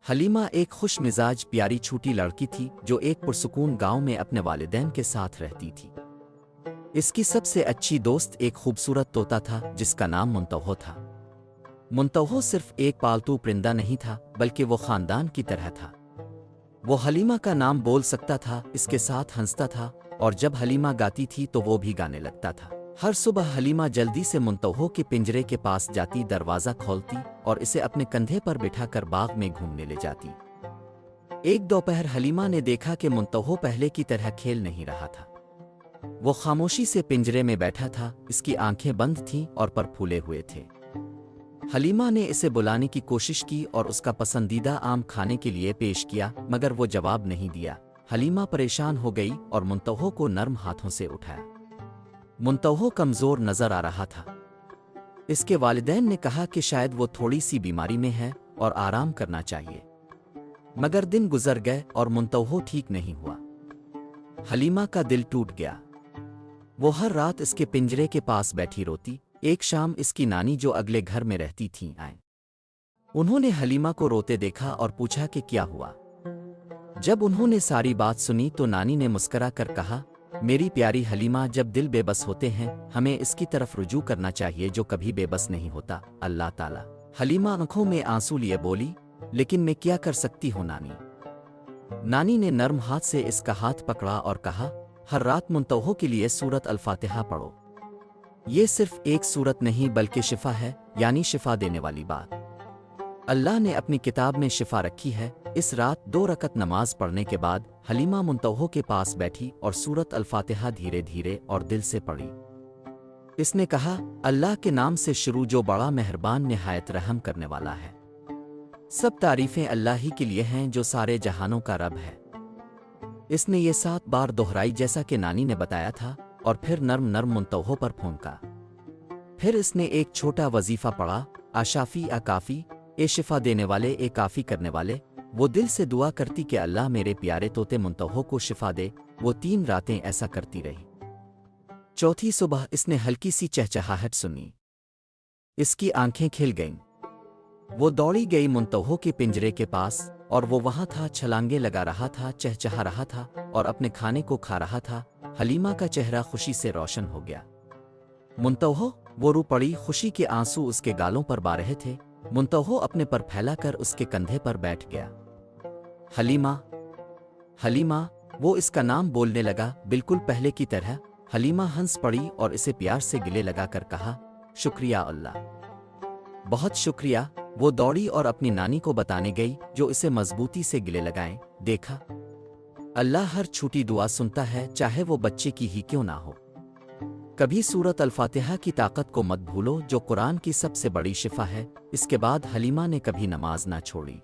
حلیمہ ایک خوش مزاج پیاری چھوٹی لڑکی تھی جو ایک پرسکون گاؤں میں اپنے والدین کے ساتھ رہتی تھی۔ اس کی سب سے اچھی دوست ایک خوبصورت طوطا تھا جس کا نام منتوہو تھا۔ منتوہو صرف ایک پالتو پرندہ نہیں تھا بلکہ وہ خاندان کی طرح تھا۔ وہ حلیمہ کا نام بول سکتا تھا، اس کے ساتھ ہنستا تھا، اور جب حلیمہ گاتی تھی تو وہ بھی گانے لگتا تھا۔ ہر صبح حلیمہ جلدی سے منتوہو کے پنجرے کے پاس جاتی، دروازہ کھولتی اور اسے اپنے کندھے پر بٹھا کر باغ میں گھومنے لے جاتی۔ ایک دوپہر حلیمہ نے دیکھا کہ منتوہو پہلے کی طرح کھیل نہیں رہا تھا۔ وہ خاموشی سے پنجرے میں بیٹھا تھا، اس کی آنکھیں بند تھیں اور پر پھولے ہوئے تھے۔ حلیمہ نے اسے بلانے کی کوشش کی اور اس کا پسندیدہ آم کھانے کے لیے پیش کیا، مگر وہ جواب نہیں دیا۔ حلیمہ پریشان ہو گئی اور منتوہو کو نرم ہاتھوں سے اٹھایا۔ منتوہو کمزور نظر آ رہا تھا۔ اس کے والدین نے کہا کہ شاید وہ تھوڑی سی بیماری میں ہے اور آرام کرنا چاہیے، مگر دن گزر گئے اور منتوہو ٹھیک نہیں ہوا۔ حلیمہ کا دل ٹوٹ گیا۔ وہ ہر رات اس کے پنجرے کے پاس بیٹھی روتی۔ ایک شام اس کی نانی جو اگلے گھر میں رہتی تھیں آئیں۔ انہوں نے حلیمہ کو روتے دیکھا اور پوچھا کہ کیا ہوا۔ جب انہوں نے ساری بات سنی تو نانی نے مسکرا کر کہا، میری پیاری حلیمہ، جب دل بے بس ہوتے ہیں ہمیں اس کی طرف رجوع کرنا چاہیے جو کبھی بے بس نہیں ہوتا، اللہ تعالی۔ حلیمہ آنکھوں میں آنسو لیے بولی، لیکن میں کیا کر سکتی ہوں نانی۔ نانی نے نرم ہاتھ سے اس کا ہاتھ پکڑا اور کہا، ہر رات منتوہو کے لیے سورت الفاتحہ پڑھو۔ یہ صرف ایک سورت نہیں بلکہ شفا ہے، یعنی شفا دینے والی بات۔ اللہ نے اپنی کتاب میں شفا رکھی ہے۔ اس رات 2 رکعت نماز پڑھنے کے بعد حلیمہ منتوہو کے پاس بیٹھی اور سورت الفاتحہ دھیرے دھیرے اور دل سے پڑھی۔ اس نے کہا، اللہ کے نام سے شروع جو بڑا مہربان نہایت رحم کرنے والا ہے۔ سب تعریفیں اللہ ہی کے لیے ہیں جو سارے جہانوں کا رب ہے۔ اس نے یہ 7 بار دہرائی جیسا کہ نانی نے بتایا تھا، اور پھر نرم نرم منتوہو پر پھونکا۔ پھر اس نے ایک چھوٹا وظیفہ پڑھا، آشافی کافی، اے شفا دینے والے، اے کافی کرنے والے۔ وہ دل سے دعا کرتی کہ اللہ میرے پیارے طوطے منتوہو کو شفا دے۔ وہ 3 راتیں ایسا کرتی رہی۔ چوتھی صبح اس نے ہلکی سی چہچہاہٹ سنی۔ اس کی آنکھیں کھل گئیں۔ وہ دوڑی گئی منتوہو کے پنجرے کے پاس، اور وہ وہاں تھا، چھلانگیں لگا رہا تھا، چہچہا رہا تھا اور اپنے کھانے کو کھا رہا تھا۔ حلیمہ کا چہرہ خوشی سے روشن ہو گیا۔ منتوہو، وہ رو پڑی، خوشی کے آنسو اس کے گالوں پر بارہ رہے تھے۔ منتوہو اپنے پر پھیلا کر اس کے کندھے پر بیٹھ گیا۔ حلیمہ، حلیمہ، وہ اس کا نام بولنے لگا، بالکل پہلے کی طرح۔ حلیمہ ہنس پڑی اور اسے پیار سے گلے لگا کر کہا، شکریہ اللہ، بہت شکریہ۔ وہ دوڑی اور اپنی نانی کو بتانے گئی جو اسے مضبوطی سے گلے لگائیں۔ دیکھا، اللہ ہر چھوٹی دعا سنتا ہے، چاہے وہ بچے کی ہی کیوں نہ ہو۔ کبھی سورت الفاتحہ کی طاقت کو مت بھولو جو قرآن کی سب سے بڑی شفا ہے۔ اس کے بعد حلیمہ نے کبھی نماز نہ چھوڑی۔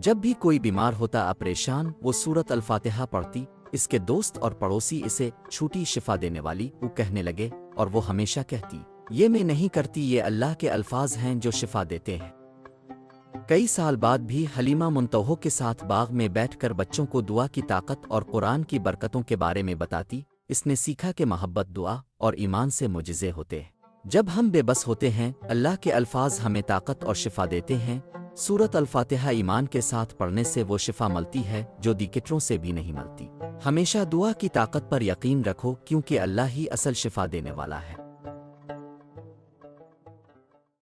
جب بھی کوئی بیمار ہوتا پریشان، وہ سورت الفاتحہ پڑھتی۔ اس کے دوست اور پڑوسی اسے چھوٹی شفا دینے والی وہ کہنے لگے، اور وہ ہمیشہ کہتی، یہ میں نہیں کرتی، یہ اللہ کے الفاظ ہیں جو شفا دیتے ہیں۔ کئی سال بعد بھی حلیمہ منتوہو کے ساتھ باغ میں بیٹھ کر بچوں کو دعا کی طاقت اور قرآن کی برکتوں کے بارے میں بتاتی۔ اس نے سیکھا کہ محبت، دعا اور ایمان سے معجزے ہوتے ہیں۔ جب ہم بے بس ہوتے ہیں، اللہ کے الفاظ ہمیں طاقت اور شفا دیتے ہیں۔ سورت الفاتحہ ایمان کے ساتھ پڑھنے سے وہ شفا ملتی ہے جو دیکٹروں سے بھی نہیں ملتی۔ ہمیشہ دعا کی طاقت پر یقین رکھو، کیونکہ اللہ ہی اصل شفا دینے والا ہے۔